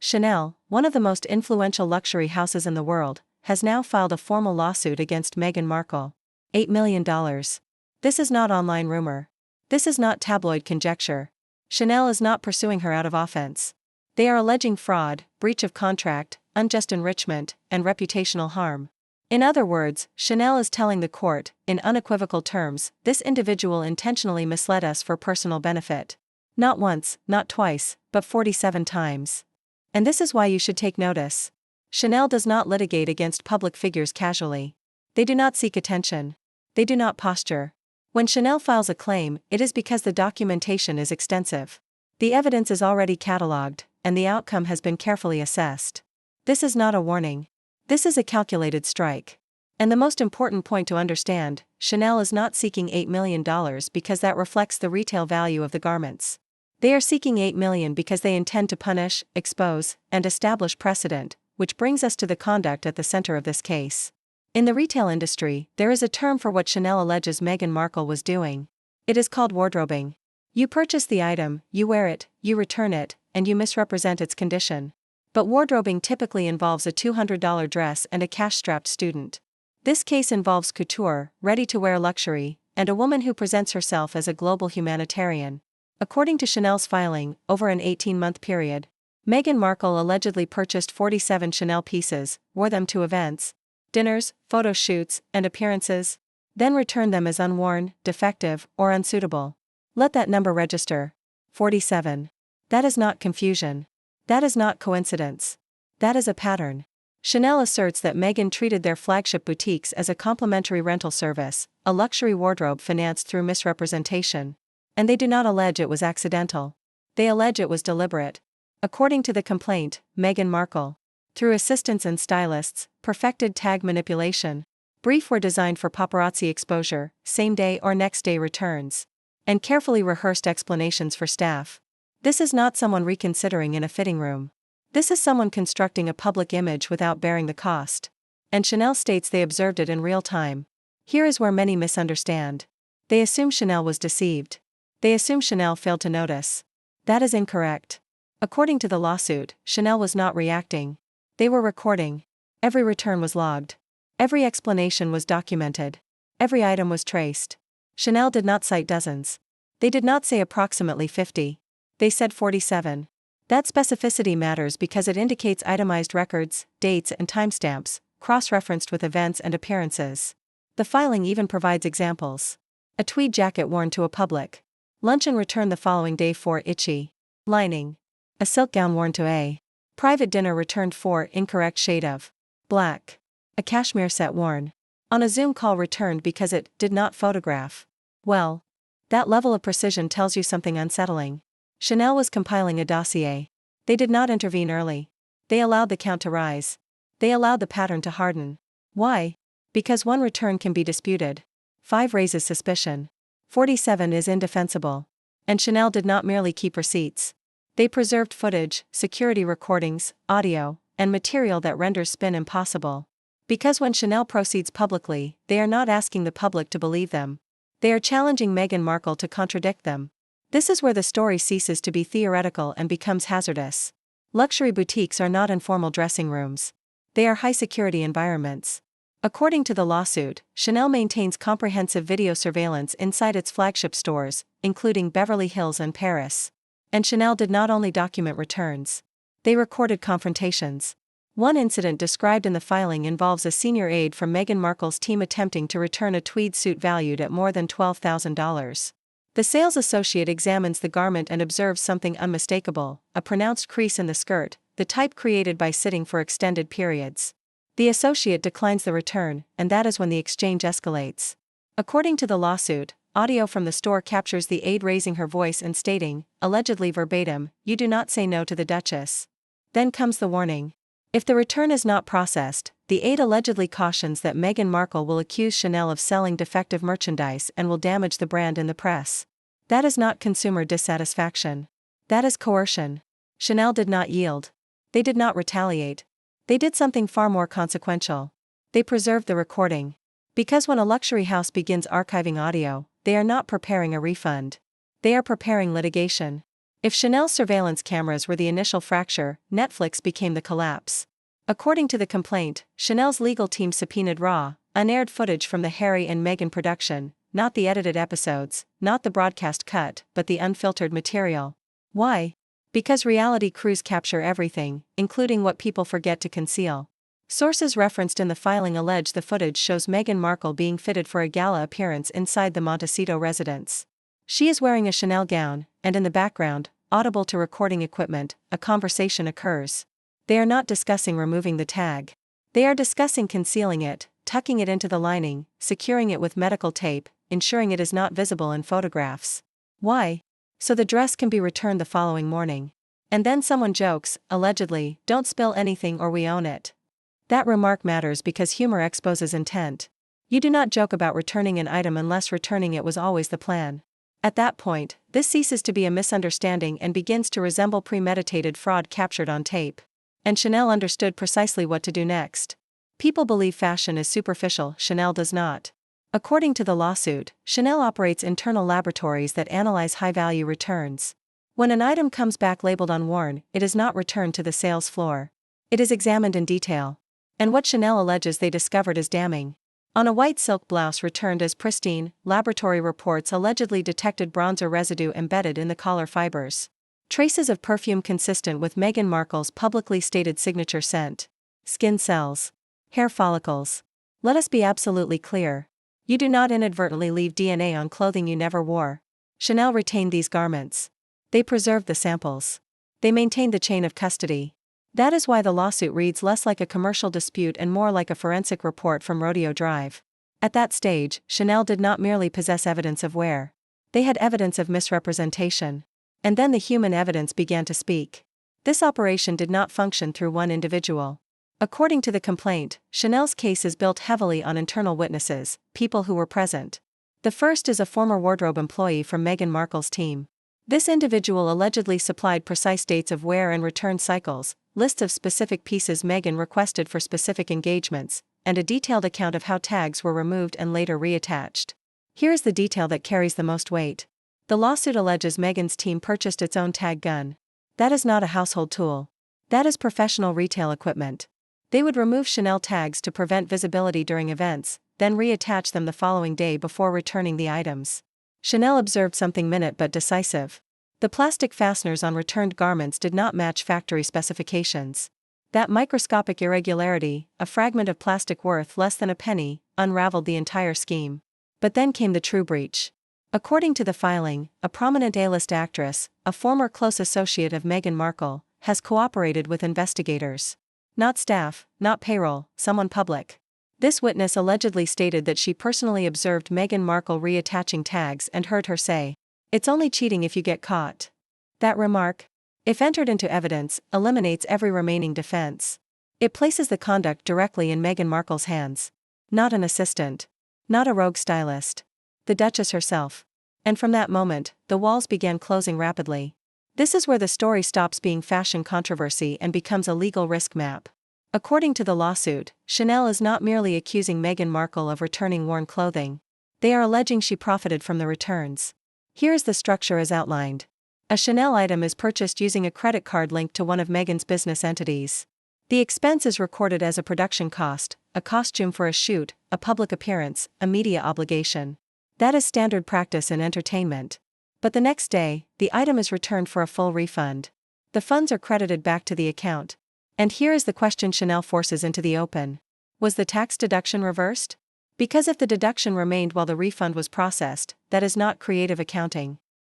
Chanel, one of the most influential luxury houses in the world, has now filed a formal lawsuit against Meghan Markle. $8 million. This is not online rumor. This is not tabloid conjecture. Chanel is not pursuing her out of offense. They are alleging fraud, breach of contract, unjust enrichment, and reputational harm. In other words, Chanel is telling the court, in unequivocal terms, this individual intentionally misled us for personal benefit. Not once, not twice, but 47 times. And this is why you should take notice. Chanel does not litigate against public figures casually. They do not seek attention. They do not posture. When Chanel files a claim, it is because the documentation is extensive. The evidence is already catalogued, and the outcome has been carefully assessed. This is not a warning. This is a calculated strike. And the most important point to understand, Chanel is not seeking $8 million because that reflects the retail value of the garments. They are seeking $8 million because they intend to punish, expose, and establish precedent, which brings us to the conduct at the center of this case. In the retail industry, there is a term for what Chanel alleges Meghan Markle was doing. It is called wardrobing. You purchase the item, you wear it, you return it, and you misrepresent its condition. But wardrobing typically involves a $200 dress and a cash-strapped student. This case involves couture, ready-to-wear luxury, and a woman who presents herself as a global humanitarian. According to Chanel's filing, over an 18-month period, Meghan Markle allegedly purchased 47 Chanel pieces, wore them to events, dinners, photo shoots, and appearances, then returned them as unworn, defective, or unsuitable. Let that number register. 47. That is not confusion. That is not coincidence. That is a pattern. Chanel asserts that Meghan treated their flagship boutiques as a complimentary rental service, a luxury wardrobe financed through misrepresentation. And they do not allege it was accidental. They allege it was deliberate. According to the complaint, Meghan Markle, through assistants and stylists, perfected tag manipulation. Briefs were designed for paparazzi exposure, same-day or next-day returns, and carefully rehearsed explanations for staff. This is not someone reconsidering in a fitting room. This is someone constructing a public image without bearing the cost. And Chanel states they observed it in real time. Here is where many misunderstand. They assume Chanel was deceived. They assume Chanel failed to notice. That is incorrect. According to the lawsuit, Chanel was not reacting. They were recording. Every return was logged. Every explanation was documented. Every item was traced. Chanel did not cite dozens. They did not say approximately 50. They said 47. That specificity matters because it indicates itemized records, dates, and timestamps, cross-referenced with events and appearances. The filing even provides examples. A tweed jacket worn to a public luncheon returned the following day for itchy lining. A silk gown worn to a private dinner returned for incorrect shade of black. A cashmere set worn on a Zoom call returned because it did not photograph well. That level of precision tells you something unsettling. Chanel was compiling a dossier. They did not intervene early. They allowed the count to rise. They allowed the pattern to harden. Why? Because one return can be disputed. 5 raises suspicion. 47 is indefensible. And Chanel did not merely keep receipts. They preserved footage, security recordings, audio, and material that renders spin impossible. Because when Chanel proceeds publicly, they are not asking the public to believe them. They are challenging Meghan Markle to contradict them. This is where the story ceases to be theoretical and becomes hazardous. Luxury boutiques are not informal dressing rooms. They are high-security environments. According to the lawsuit, Chanel maintains comprehensive video surveillance inside its flagship stores, including Beverly Hills and Paris. And Chanel did not only document returns. They recorded confrontations. One incident described in the filing involves a senior aide from Meghan Markle's team attempting to return a tweed suit valued at more than $12,000. The sales associate examines the garment and observes something unmistakable, a pronounced crease in the skirt, the type created by sitting for extended periods. The associate declines the return, and that is when the exchange escalates. According to the lawsuit, audio from the store captures the aide raising her voice and stating, allegedly verbatim, "You do not say no to the Duchess." Then comes the warning. If the return is not processed, the aide allegedly cautions that Meghan Markle will accuse Chanel of selling defective merchandise and will damage the brand in the press. That is not consumer dissatisfaction. That is coercion. Chanel did not yield. They did not retaliate. They did something far more consequential. They preserved the recording. Because when a luxury house begins archiving audio, they are not preparing a refund. They are preparing litigation. If Chanel's surveillance cameras were the initial fracture, Netflix became the collapse. According to the complaint, Chanel's legal team subpoenaed raw, unaired footage from the Harry and Meghan production, not the edited episodes, not the broadcast cut, but the unfiltered material. Why? Because reality crews capture everything, including what people forget to conceal. Sources referenced in the filing allege the footage shows Meghan Markle being fitted for a gala appearance inside the Montecito residence. She is wearing a Chanel gown, and in the background, audible to recording equipment, a conversation occurs. They are not discussing removing the tag. They are discussing concealing it, tucking it into the lining, securing it with medical tape, ensuring it is not visible in photographs. Why? So the dress can be returned the following morning. And then someone jokes, allegedly, "Don't spill anything or we own it." That remark matters because humor exposes intent. You do not joke about returning an item unless returning it was always the plan. At that point, this ceases to be a misunderstanding and begins to resemble premeditated fraud captured on tape. And Chanel understood precisely what to do next. People believe fashion is superficial, Chanel does not. According to the lawsuit, Chanel operates internal laboratories that analyze high-value returns. When an item comes back labeled unworn, it is not returned to the sales floor. It is examined in detail. And what Chanel alleges they discovered is damning. On a white silk blouse returned as pristine, laboratory reports allegedly detected bronzer residue embedded in the collar fibers. Traces of perfume consistent with Meghan Markle's publicly stated signature scent. Skin cells. Hair follicles. Let us be absolutely clear. You do not inadvertently leave DNA on clothing you never wore. Chanel retained these garments. They preserved the samples. They maintained the chain of custody. That is why the lawsuit reads less like a commercial dispute and more like a forensic report from Rodeo Drive. At that stage, Chanel did not merely possess evidence of wear. They had evidence of misrepresentation. And then the human evidence began to speak. This operation did not function through one individual. According to the complaint, Chanel's case is built heavily on internal witnesses, people who were present. The first is a former wardrobe employee from Meghan Markle's team. This individual allegedly supplied precise dates of wear and return cycles, lists of specific pieces Meghan requested for specific engagements, and a detailed account of how tags were removed and later reattached. Here is the detail that carries the most weight. The lawsuit alleges Meghan's team purchased its own tag gun. That is not a household tool. That is professional retail equipment. They would remove Chanel tags to prevent visibility during events, then reattach them the following day before returning the items. Chanel observed something minute but decisive. The plastic fasteners on returned garments did not match factory specifications. That microscopic irregularity, a fragment of plastic worth less than a penny, unraveled the entire scheme. But then came the true breach. According to the filing, a prominent A-list actress, a former close associate of Meghan Markle, has cooperated with investigators. Not staff, not payroll, someone public. This witness allegedly stated that she personally observed Meghan Markle reattaching tags and heard her say, "It's only cheating if you get caught." That remark, if entered into evidence, eliminates every remaining defense. It places the conduct directly in Meghan Markle's hands. Not an assistant. Not a rogue stylist. The Duchess herself. And from that moment, the walls began closing rapidly. This is where the story stops being fashion controversy and becomes a legal risk map. According to the lawsuit, Chanel is not merely accusing Meghan Markle of returning worn clothing. They are alleging she profited from the returns. Here is the structure as outlined. A Chanel item is purchased using a credit card linked to one of Meghan's business entities. The expense is recorded as a production cost, a costume for a shoot, a public appearance, a media obligation. That is standard practice in entertainment. But the next day, the item is returned for a full refund. The funds are credited back to the account. And here is the question Chanel forces into the open. Was the tax deduction reversed? Because if the deduction remained while the refund was processed, that is not creative accounting.